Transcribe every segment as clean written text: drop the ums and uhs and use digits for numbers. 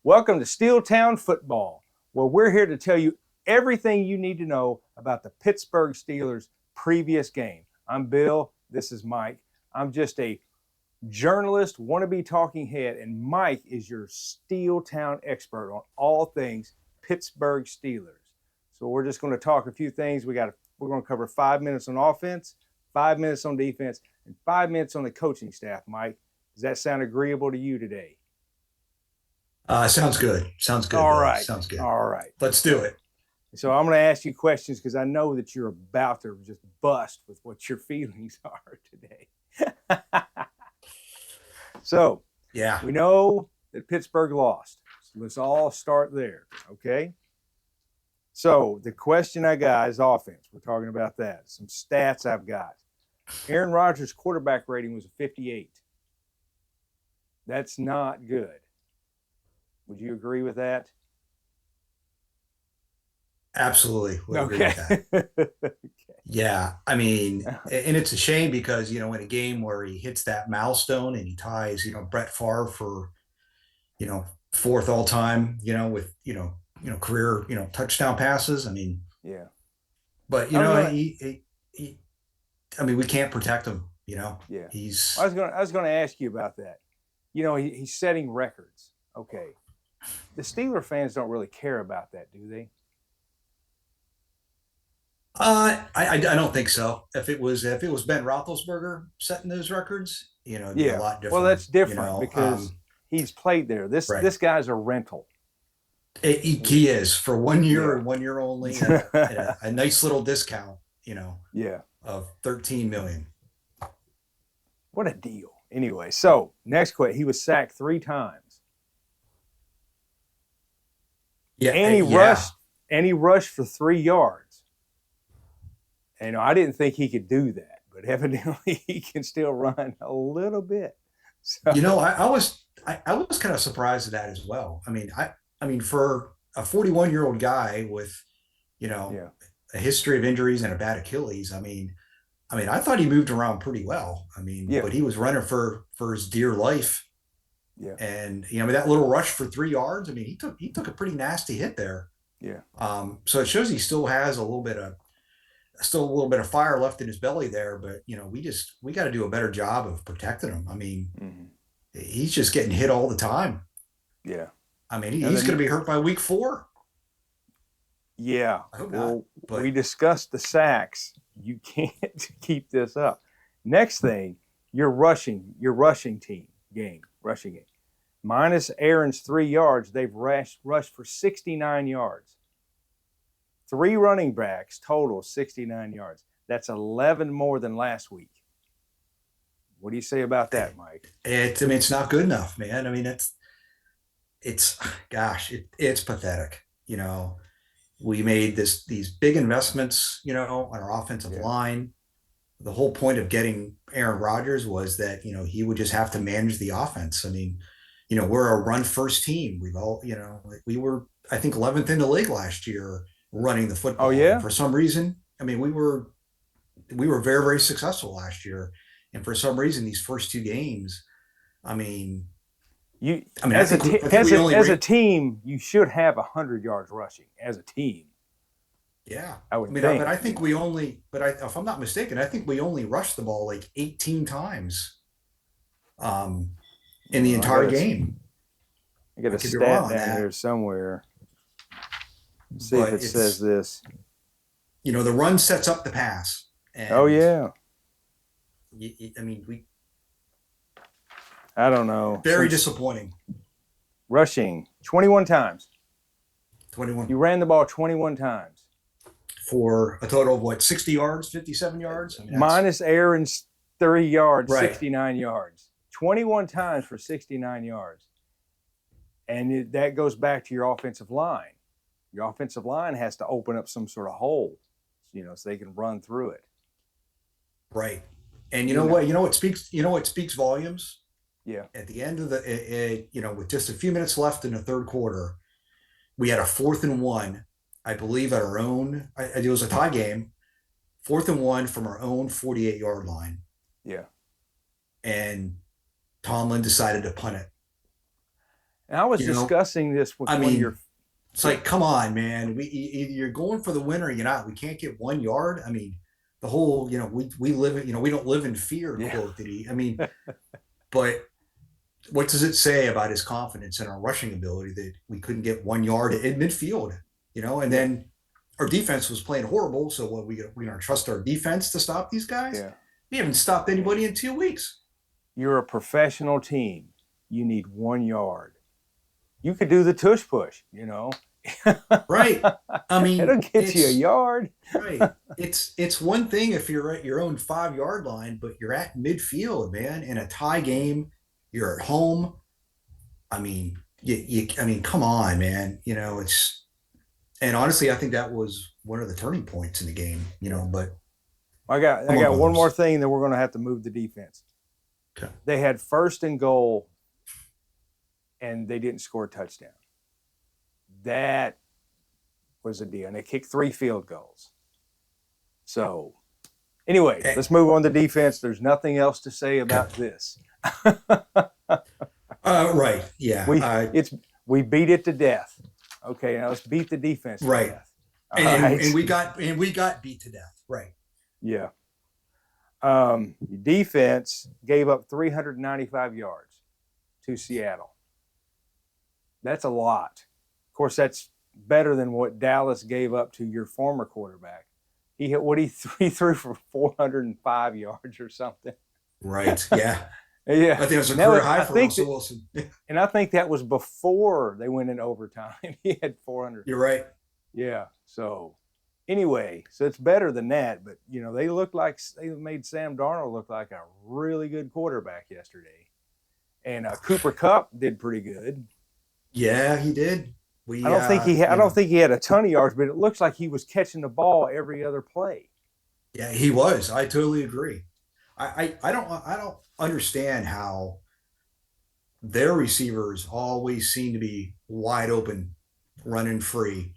Welcome to Steeltown Football, where we're here to tell you everything you need to know about the Pittsburgh Steelers' previous game. I'm Bill. This is Mike. I'm just a journalist, wannabe talking head, and Mike is your Steeltown expert on all things Pittsburgh Steelers. So we're just going to talk a few things. We're going to cover 5 minutes on offense, 5 minutes on defense, and 5 minutes on the coaching staff. Mike, does that sound agreeable to you today? Sounds good. Sounds good. All right. Sounds good. All right. Let's do it. So I'm going to ask you questions because I know that you're about to just bust with what your feelings are today. So Yeah. we know that Pittsburgh lost. So let's all start there, okay? So the question I got is offense. We're talking about that. Some stats I've got. Aaron Rodgers' quarterback rating was a 58. That's not good. Would you agree with that? Absolutely. We'll agree with that. Okay. Yeah. I mean, and it's a shame because, in a game where he hits that milestone and he ties, Brett Favre for, fourth all time, with, career, touchdown passes. I mean, Yeah. but, we can't protect him, Yeah. He's, I was going to ask you about that. He's setting records. Okay. The Steeler fans don't really care about that, do they? I don't think so. If it was Ben Roethlisberger setting those records, it'd be a lot different. Well, that's different because he's played there. This guy's a rental. He is for 1 year and 1 year only, at a nice little discount, of $13 million. What a deal. Anyway, so next question. He was sacked 3 times. Yeah, and he rushed for 3 yards. And I didn't think he could do that, but evidently he can still run a little bit. So, I was kind of surprised at that as well. I mean, for a 41-year-old guy with, a history of injuries and a bad Achilles, I thought he moved around pretty well. But he was running for his dear life. Yeah. And that little rush for 3 yards, he took a pretty nasty hit there. Yeah. So it shows he still has a little bit of fire left in his belly there, but we got to do a better job of protecting him. He's just getting hit all the time. Yeah. He's going to be hurt by week 4. Yeah. I hope well, not, but we discussed the sacks. You can't keep this up. Next thing, your rushing game. Minus Aaron's 3 yards, they've rushed for 69 yards. 3 running backs total 69 yards. That's 11 more than last week. What do you say about that, Mike? It's not good enough, man. It's pathetic. We made these big investments, on our offensive line. The whole point of getting Aaron Rodgers was that, he would just have to manage the offense. We're a run first team. We were, I think, 11th in the league last year running the football. Oh, yeah. And for some reason, we were very, very successful last year. And for some reason, these first 2 games, as a team, you should have 100 yards rushing as a team. Yeah, I would think. But I think if I'm not mistaken, I think we only rushed the ball like 18 times, in the entire game. I got a stat down here somewhere. Let's see if it says this. The run sets up the pass. And I don't know. Very disappointing. Rushing 21 times. 21. You ran the ball 21 times. For a total of 60 yards, 57 yards? Minus Aaron's 3 yards, right. 69 yards. 21 times for 69 yards. And that goes back to your offensive line. Your offensive line has to open up some sort of hole, so they can run through it. Right. And you know what speaks volumes? Yeah. At the end of with just a few minutes left in the third quarter, we had a 4th and 1, I believe, at our own. It was a tie game, 4th and 1 from our own 48-yard line. Yeah. And Tomlin decided to punt it. And I was You know, discussing this with I one of your. mean, it's like, come on, man. Either you're going for the win or you're not. We can't get 1 yard. I mean, the whole, we live in, we don't live in fear Yeah. quote that he. I mean, but what does it say about his confidence in our rushing ability that we couldn't get 1 yard in midfield? And Yeah. then our defense was playing horrible. So what we gonna trust our defense to stop these guys? Yeah. We haven't stopped anybody in 2 weeks. You're a professional team. You need 1 yard. You could do the tush push, Right. I mean, it'll get you a yard. Right. It's one thing if you're at your own 5 yard line, but you're at midfield, man, in a tie game. You're at home. I mean, I mean, come on, man. And honestly, I think that was one of the turning points in the game. But I got one more thing that we're going to have to move the defense. Okay. They had 1st and goal, and they didn't score a touchdown. That was a deal. And they kicked 3 field goals. So, anyway, let's move on to defense. There's nothing else to say about this. Right. Yeah. We beat it to death. Okay, now let's beat the defense to right. death. And we got beat to death. Right. Yeah. Defense gave up 395 yards to Seattle. That's a lot. Of course, that's better than what Dallas gave up to your former quarterback. He threw for 405 yards or something. Right. Yeah. Yeah. I think it was a career high for Russell Wilson. And I think that was before they went in overtime. He had 400. You're right. Yeah. So anyway, so it's better than that. But, they they made Sam Darnold look like a really good quarterback yesterday. And Cooper Kupp did pretty good. Yeah, he did. I don't think he had a ton of yards, but it looks like he was catching the ball every other play. Yeah, he was. I totally agree. I don't understand how their receivers always seem to be wide open, running free.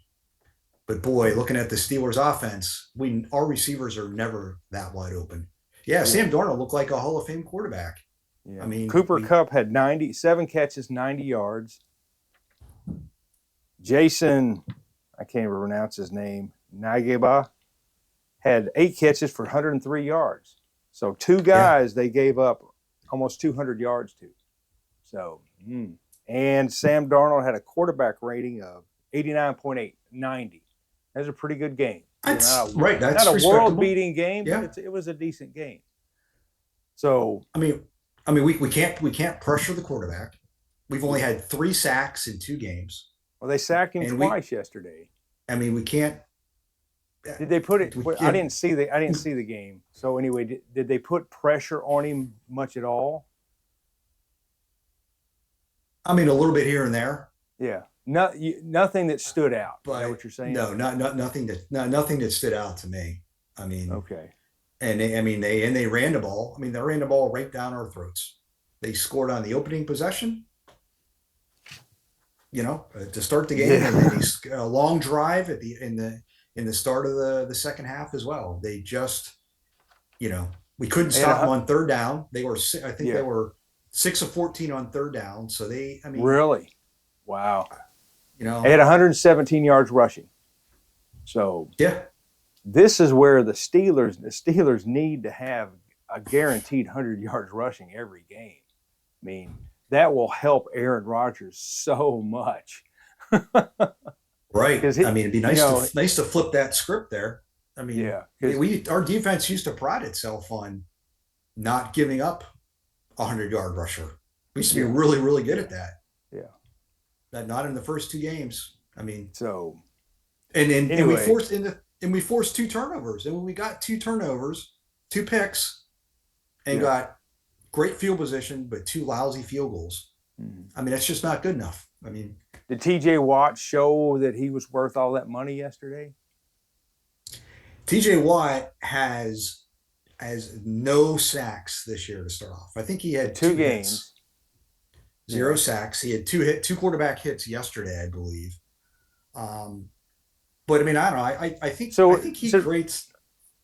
But boy, looking at the Steelers offense, our receivers are never that wide open. Yeah, Sam Darnold looked like a Hall of Fame quarterback. Yeah. I mean, Cooper Kupp had 97 catches, 90 yards. Jason, I can't even pronounce his name, Nageba, had 8 catches for 103 yards. So 2 guys they gave up almost 200 yards to. So, and Sam Darnold had a quarterback rating of 89.8, 90. That's a pretty good game. That's right. That's not a world-beating game, but it was a decent game. So, I mean, we can't pressure the quarterback. We've only had 3 sacks in 2 games. Well, they sacked him twice yesterday. I mean, we can't. Did they put it? I didn't see the game. So anyway, did they put pressure on him much at all? I mean, a little bit here and there. Yeah, nothing that stood out. But is that what you're saying? No, nothing that stood out to me. I mean, okay. And they ran the ball. I mean, they ran the ball right down our throats. They scored on the opening possession. To start the game, and then a long drive in the start of the second half as well. They just, we couldn't stop them on third down. They were, they were 6 of 14 on third down. So really, wow. They had 117 yards rushing. So this is where the Steelers need to have a guaranteed 100 yards rushing every game. I mean, that will help Aaron Rodgers so much. Right. I mean, it'd be nice to flip that script there. I mean, our defense used to pride itself on not giving up a 100-yard rusher. We used to be really, really good at that. Yeah. But not in the first 2 games. I mean, so and we forced 2 turnovers. And when we got 2 turnovers, 2 picks, and got great field position, but 2 lousy field goals. I mean, that's just not good enough. I mean, did TJ Watt show that he was worth all that money yesterday? TJ Watt has no sacks this year to start off. I think he had 2 games, 0 sacks. He had 2 quarterback hits yesterday, I believe. But I mean, I don't know. I think he creates.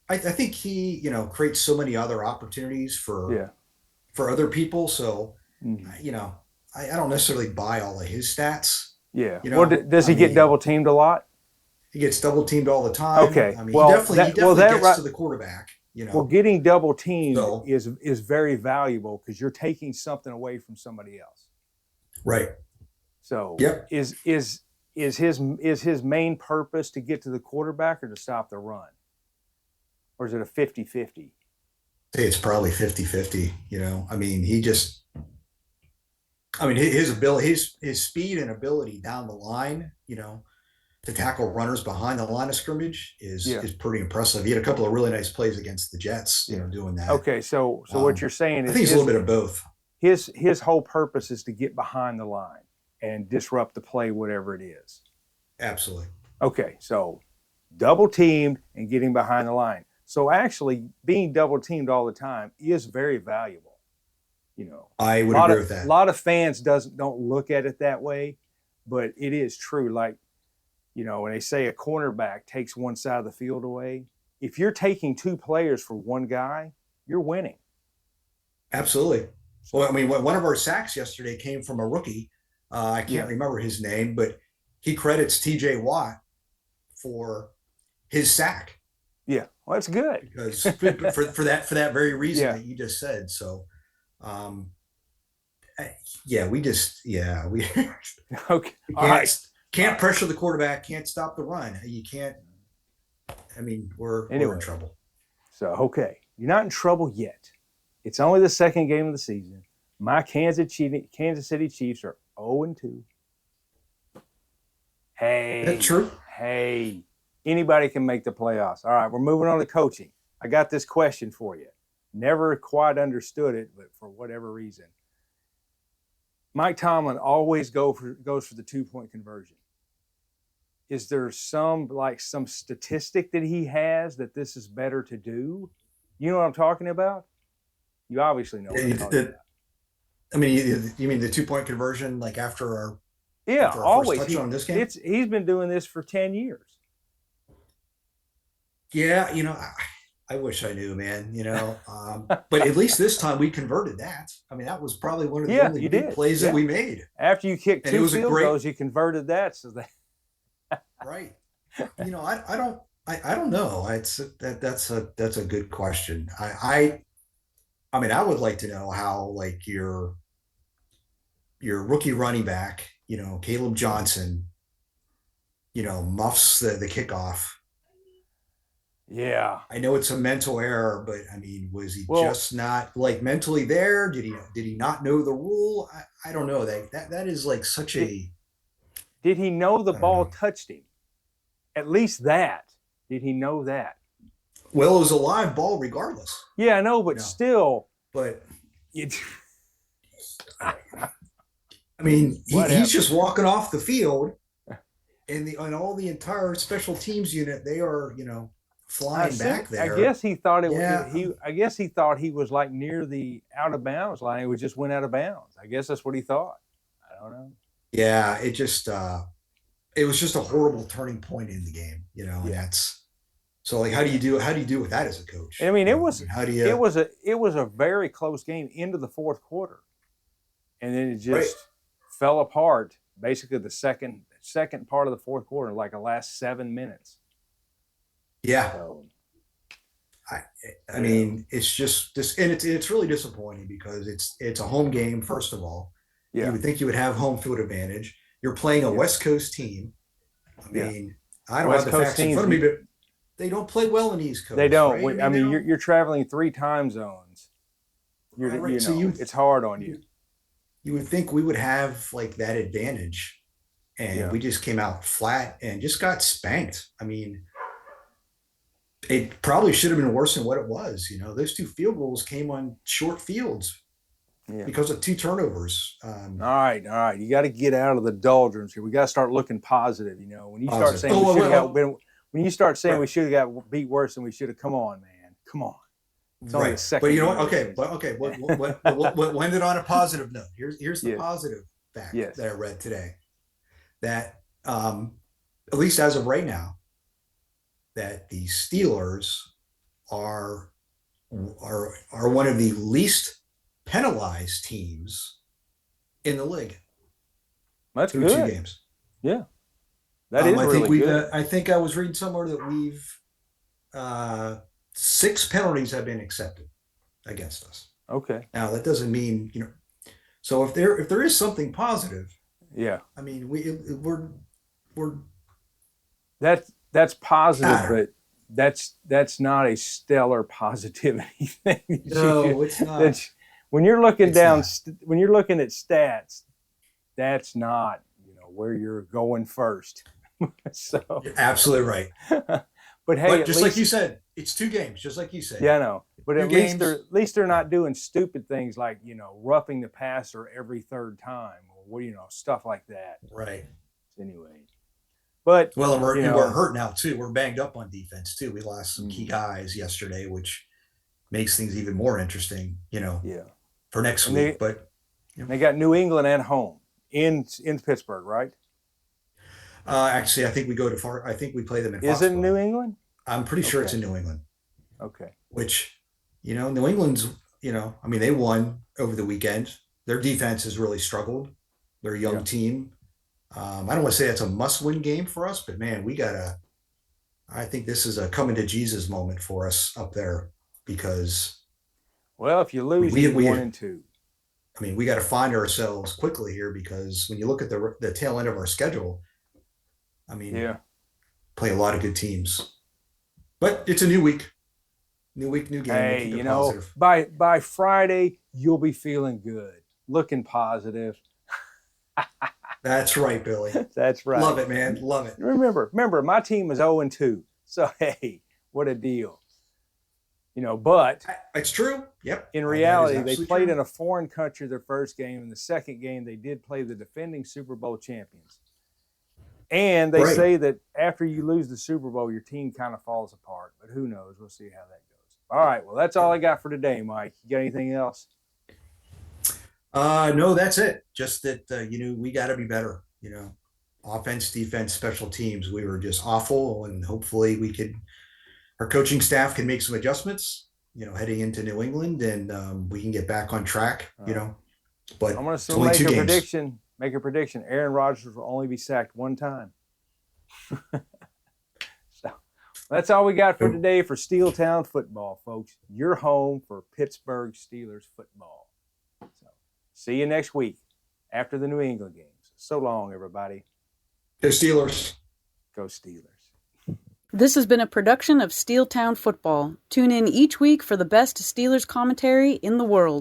I think he creates so many other opportunities for other people. So I don't necessarily buy all of his stats. Yeah. You Well, know, does I he get mean, double teamed a lot? he gets double teamed all the time. Okay. I mean, Well, he that definitely gets right. to the quarterback. You Well, know, getting double teamed so is very valuable because you're taking something away from somebody else. right. So Yep. is his main purpose to get to the quarterback or to stop the run? Or is it a 50-50? Say it's probably 50-50. You know, I mean, his ability, his speed and ability down the line, you know, to tackle runners behind the line of scrimmage Yeah. is pretty impressive. He had a couple of really nice plays against the Jets, you Yeah. know, doing that. Okay, so what you're saying I is think it's a little bit of both. his whole purpose is to get behind the line and disrupt the play, whatever it is. Absolutely. Okay, so double teamed and getting behind the line. So actually, being double teamed all the time is very valuable. You know, I a would lot agree of with a that. lot of fans don't look at it that way, but it is true. Like, you know, when they say a cornerback takes one side of the field away, if you're taking two players for one guy, you're winning. Absolutely. Well, I So mean, one of our sacks yesterday came from a rookie. I can't yeah, remember his name, but he credits TJ Watt for his sack yeah, well, that's good. because for that very reason Yeah. that you just said. So, um, yeah, we just yeah we Okay. you All right. All can't right. pressure the quarterback, can't stop the run. You can't. I mean, we're in Anyway, trouble. so okay, you're not in trouble yet. It's only the second game of the season. My Kansas City Chiefs are 0-2. That's Hey, true. hey, anybody can make the playoffs. All right, we're moving on to coaching. I got this question for you. Never quite understood it, but for whatever reason, Mike Tomlin always goes for the 2-point conversion. Is there some statistic that he has that this is better to do? You know what I'm talking about? You obviously know what I'm talking about. I mean, you mean the 2 point conversion like Yeah, after our first always. touchdown in this game? He's been doing this for 10 years. Yeah, you know, I wish I knew, man. You know, but at least this time we converted that. I mean, that was probably one of the Yeah, only you big did. plays that Yeah. we made, After you kicked and it two was a field great goals, you converted that. So that right. You know, I don't know. That's a good question. I mean, I would like to know how like your rookie running back, you know, Caleb Johnson, you know, muffs the kickoff. yeah. I know it's a mental error, but I mean, was he Well, just not like mentally there? Did he not know the rule? I don't know. That is like such did, a did he know the I don't ball know. touched him? At least that. Did he know that? Well, it was a live ball regardless, Yeah, I know, you but know. still, But it, I mean, what he's happened? just walking off the field, and all the entire special teams unit they are flying back I there. guess he thought Yeah, I guess he thought he was like near the out of bounds line. He just went out of bounds. I guess that's what he thought. I don't know. yeah. It was just a horrible turning point in the game, and Yeah. that's so like how do you do with that as a I coach? mean, I mean, how do it you was a very close game into the fourth quarter, and then it right? just fell apart. Basically, the second part of the fourth quarter, like the last 7 minutes. Yeah, So I I you know, mean, it's just this, and it's really disappointing because it's a home game. First of all, you yeah, would think you would have home field advantage. You're playing a yeah, West Coast team. I yeah. mean, I don't have West the Coast facts in teams, front of me, but they don't play well in the East they Coast, right? I don't. I mean, they mean, don't. you're traveling 3 time zones. Right. So It's hard on you. you would think we would have like that advantage, and Yeah. we just came out flat and just got spanked. I mean, it probably should have been worse than what it was. You know, those two field goals came on short fields Yeah. because of two turnovers. All right. You got to get out of the doldrums here. We got to start looking positive. You know, when you start Positive. saying we Oh, should have well, got, when you start saying right, we should have got beat worse than we should have, come on, man, come on. It's only the right. But second you know game what? of the Okay, season. but okay. What ended on a positive note? Here's the Yes, positive fact yes, that I read today. That at least as of right now, that the Steelers are are one of the least penalized teams in the league That's through good. 2 games. Yeah, that is I think really we've. good. I think I was reading somewhere that we've 6 penalties have been accepted against us. Okay. Now that doesn't mean So if there is something positive, Yeah, I mean we're that's positive, ah, but that's not a stellar positivity thing. no, it's not. That's when you're looking It's down, not. when you're looking at stats, that's not where you're going first. So, You're absolutely right. but hey, But at just like you least said, it's 2 games, just like you said. yeah, I know. But Two games. at least they're Yeah. not doing stupid things like roughing the passer every third time or stuff like that. Right. Anyway, but Well, and you we're know, hurt now too. We're banged up on defense too. We lost some key mm, guys yesterday, which makes things even more interesting, yeah, for next and week. But they got New England at home in Pittsburgh, right? actually, I think we go to far. I think we play them in Is it in New Foxborough. England? I'm pretty sure it's Okay, in New England. okay, Which, New England's, I mean, they won over the weekend. Their defense has really struggled. They're a yeah. young team. I don't want to say it's a must-win game for us, but man, I think this is a coming to Jesus moment for us up there because Well, if you I mean, lose, you be 1-2. we got to find ourselves quickly here because when you look at the tail end of our schedule, I mean, Yeah. play a lot of good teams. But it's a new week, new game. We'll Hey, keep it positive. by Friday, you'll be feeling good, looking positive. That's right, Billy. That's right. Love it, man. Love it. Remember, my team is 0-2. So hey, what a deal. But It's true. Yep. in That is reality, they absolutely played true. in a foreign country their first game. In the second game, they did play the defending Super Bowl champions. And they Right. say that after you lose the Super Bowl, your team kind of falls apart. But who knows? We'll see how that goes. All right. Well, that's all I got for today, Mike. You got anything else? No, that's it. Just that we got to be better. Offense, defense, special teams. We were just awful, and hopefully our coaching staff can make some adjustments. Heading into New England, and we can get back on track. But I'm going it's to only make 2 a games. prediction. Make a prediction. Aaron Rodgers will only be sacked one time. So that's all we got for today for Steeltown football, folks. Your home for Pittsburgh Steelers football. So see you next week after the New England games. So long, everybody. The Steelers. Go Steelers. This has been a production of Steeltown Football. Tune in each week for the best Steelers commentary in the world.